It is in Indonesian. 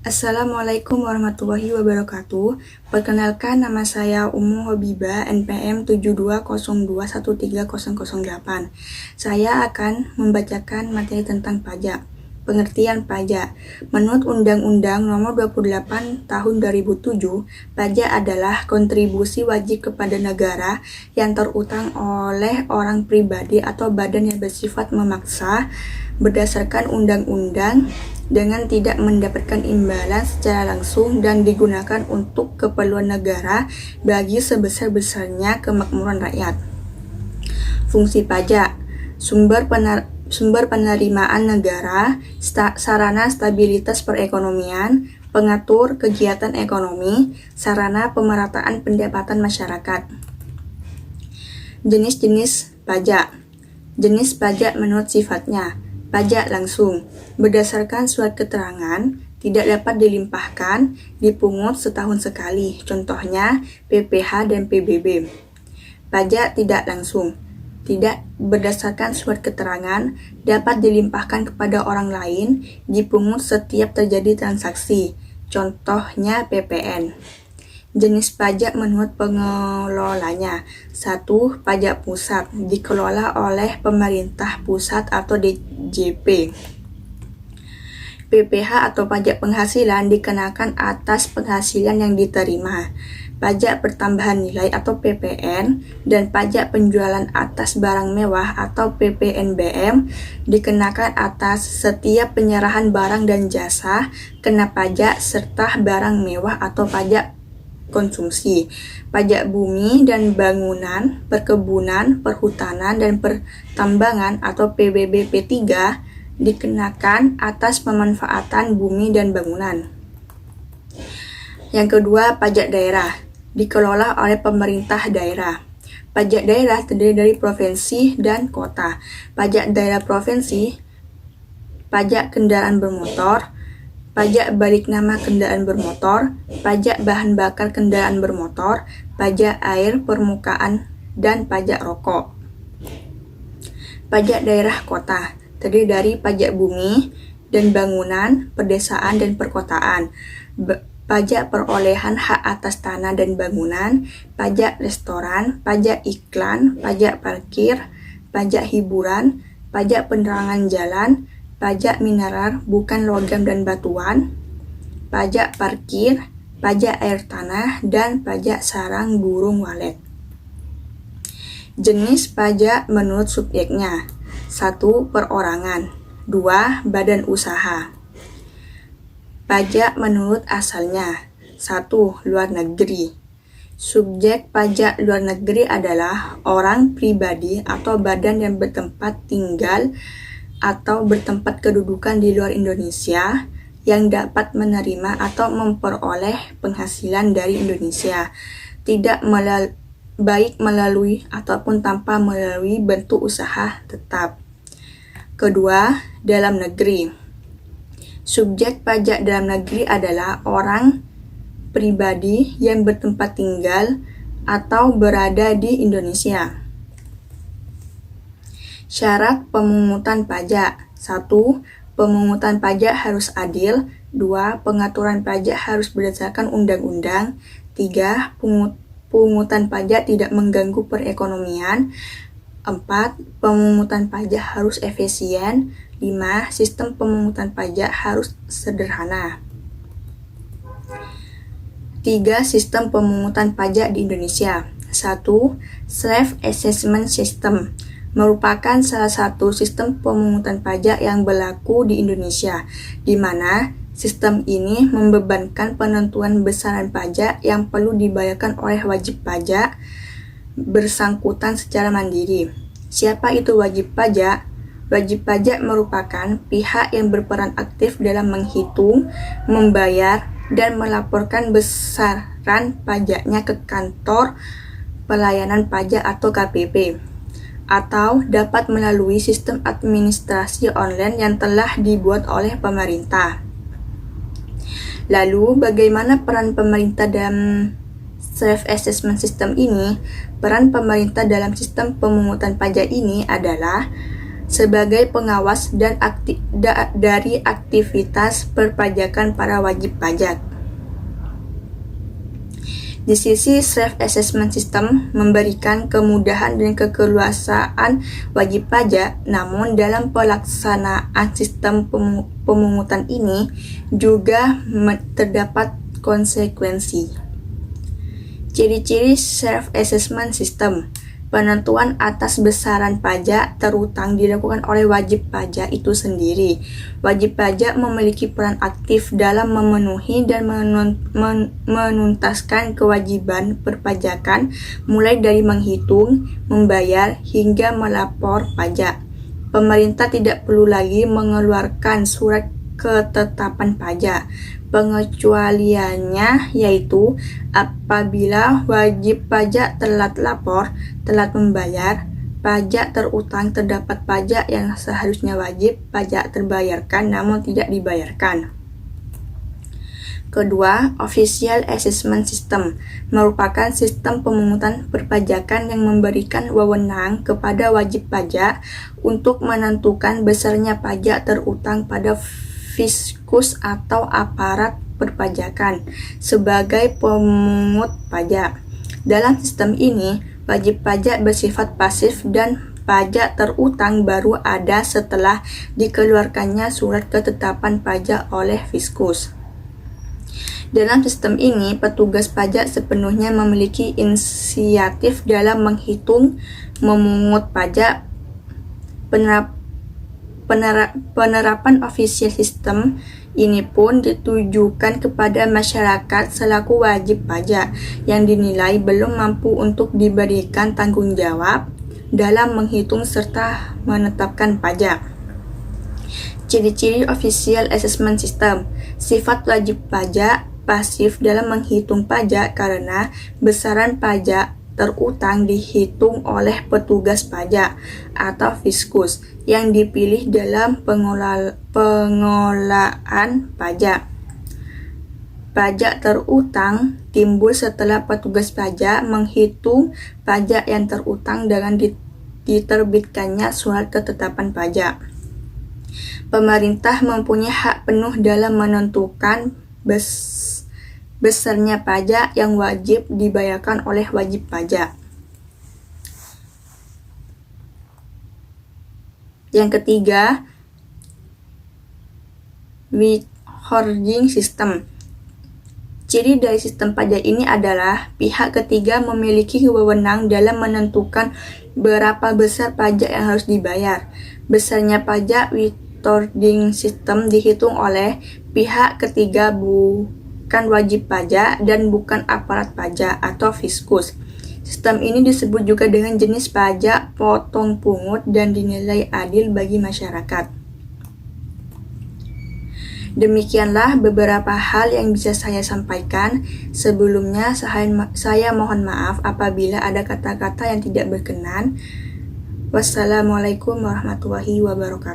Assalamualaikum warahmatullahi wabarakatuh. Perkenalkan, nama saya Umu Hobibah, NPM 7202130008. Saya akan membacakan materi tentang pajak. Pengertian pajak. Menurut Undang-Undang Nomor 28 Tahun 2007, pajak adalah kontribusi wajib kepada negara yang terutang oleh orang pribadi atau badan yang bersifat memaksa berdasarkan undang-undang dengan tidak mendapatkan imbalan secara langsung dan digunakan untuk keperluan negara bagi sebesar-besarnya kemakmuran rakyat. Fungsi pajak: sumber penerimaan negara, sarana stabilitas perekonomian, pengatur kegiatan ekonomi, sarana pemerataan pendapatan masyarakat. Jenis-jenis pajak. Jenis pajak menurut sifatnya. Pajak langsung, berdasarkan surat keterangan, tidak dapat dilimpahkan, dipungut setahun sekali, contohnya PPh dan PBB. Pajak tidak langsung, tidak berdasarkan surat keterangan, dapat dilimpahkan kepada orang lain, dipungut setiap terjadi transaksi, contohnya PPN. Jenis pajak menurut pengelolanya. 1. Pajak pusat, dikelola oleh pemerintah pusat atau DJP. PPh atau pajak penghasilan dikenakan atas penghasilan yang diterima. Pajak pertambahan nilai atau PPN dan pajak penjualan atas barang mewah atau PPNBM dikenakan atas setiap penyerahan barang dan jasa kena pajak serta barang mewah atau pajak konsumsi. Pajak bumi dan bangunan, perkebunan, perhutanan, dan pertambangan atau PBB P3 dikenakan atas pemanfaatan bumi dan bangunan. Yang kedua, pajak daerah, dikelola oleh pemerintah daerah. Pajak daerah terdiri dari provinsi dan kota. Pajak daerah provinsi, pajak kendaraan bermotor, pajak balik nama kendaraan bermotor, pajak bahan bakar kendaraan bermotor, pajak air permukaan, dan pajak rokok. Pajak daerah kota terdiri dari pajak bumi dan bangunan, pedesaan dan perkotaan, pajak perolehan hak atas tanah dan bangunan, pajak restoran, pajak iklan, pajak parkir, pajak hiburan, pajak penerangan jalan, pajak mineral bukan logam dan batuan, pajak parkir, pajak air tanah, dan pajak sarang burung walet. Jenis pajak menurut subjeknya. 1. Perorangan. 2. Badan usaha. Pajak menurut asalnya. 1. Luar negeri. Subjek pajak luar negeri adalah orang pribadi atau badan yang bertempat tinggal atau bertempat kedudukan di luar Indonesia yang dapat menerima atau memperoleh penghasilan dari Indonesia, baik melalui ataupun tanpa melalui bentuk usaha tetap. Kedua, dalam negeri. Subjek pajak dalam negeri adalah orang pribadi yang bertempat tinggal atau berada di Indonesia. Syarat pemungutan pajak. 1. Pemungutan pajak harus adil. 2. Pengaturan pajak harus berdasarkan undang-undang. 3. Pemungutan pajak tidak mengganggu perekonomian. 4. Pemungutan pajak harus efisien. 5. Sistem pemungutan pajak harus sederhana. 3. Sistem pemungutan pajak di Indonesia. 1. Self-assessment system merupakan salah satu sistem pemungutan pajak yang berlaku di Indonesia, di mana sistem ini membebankan penentuan besaran pajak yang perlu dibayarkan oleh wajib pajak bersangkutan secara mandiri. Siapa itu wajib pajak? Wajib pajak merupakan pihak yang berperan aktif dalam menghitung, membayar, dan melaporkan besaran pajaknya ke kantor pelayanan pajak atau KPP, atau dapat melalui sistem administrasi online yang telah dibuat oleh pemerintah. Lalu, bagaimana peran pemerintah dalam self-assessment system ini? Peran pemerintah dalam sistem pemungutan pajak ini adalah sebagai pengawas dan dari aktivitas perpajakan para wajib pajak. Di sisi self-assessment system memberikan kemudahan dan keleluasaan wajib pajak, namun dalam pelaksanaan sistem pemungutan ini juga terdapat konsekuensi. Ciri-ciri self-assessment system. Penentuan atas besaran pajak terutang dilakukan oleh wajib pajak itu sendiri. Wajib pajak memiliki peran aktif dalam memenuhi dan menuntaskan kewajiban perpajakan, mulai dari menghitung, membayar, hingga melapor pajak. Pemerintah tidak perlu lagi mengeluarkan surat ketetapan pajak. Pengecualiannya yaitu apabila wajib pajak telat lapor, telat membayar pajak terutang, terdapat pajak yang seharusnya wajib pajak terbayarkan namun tidak dibayarkan. Kedua, Official Assessment System merupakan sistem pemungutan perpajakan yang memberikan wewenang kepada wajib pajak untuk menentukan besarnya pajak terutang pada fiskus atau aparat perpajakan sebagai pemungut pajak. Dalam sistem ini, wajib pajak bersifat pasif dan pajak terutang baru ada setelah dikeluarkannya surat ketetapan pajak oleh fiskus. Dalam sistem ini, petugas pajak sepenuhnya memiliki inisiatif dalam menghitung, memungut pajak. Penerapan official system ini pun ditujukan kepada masyarakat selaku wajib pajak yang dinilai belum mampu untuk diberikan tanggung jawab dalam menghitung serta menetapkan pajak. Ciri-ciri Official Assessment System. Sifat wajib pajak pasif dalam menghitung pajak karena besaran pajak terutang dihitung oleh petugas pajak atau fiskus yang dipilih dalam pengelolaan pajak. Pajak terutang timbul setelah petugas pajak menghitung pajak yang terutang dengan diterbitkannya surat ketetapan pajak. Pemerintah mempunyai hak penuh dalam menentukan besarnya pajak yang wajib dibayarkan oleh wajib pajak. Yang ketiga, withholding system. Ciri dari sistem pajak ini adalah pihak ketiga memiliki wewenang dalam menentukan berapa besar pajak yang harus dibayar. Besarnya pajak withholding system dihitung oleh pihak ketiga bukan wajib pajak dan bukan aparat pajak atau fiskus. Sistem ini disebut juga dengan jenis pajak potong pungut dan dinilai adil bagi masyarakat. Demikianlah beberapa hal yang bisa saya sampaikan. Sebelumnya saya mohon maaf apabila ada kata-kata yang tidak berkenan. Wassalamualaikum warahmatullahi wabarakatuh.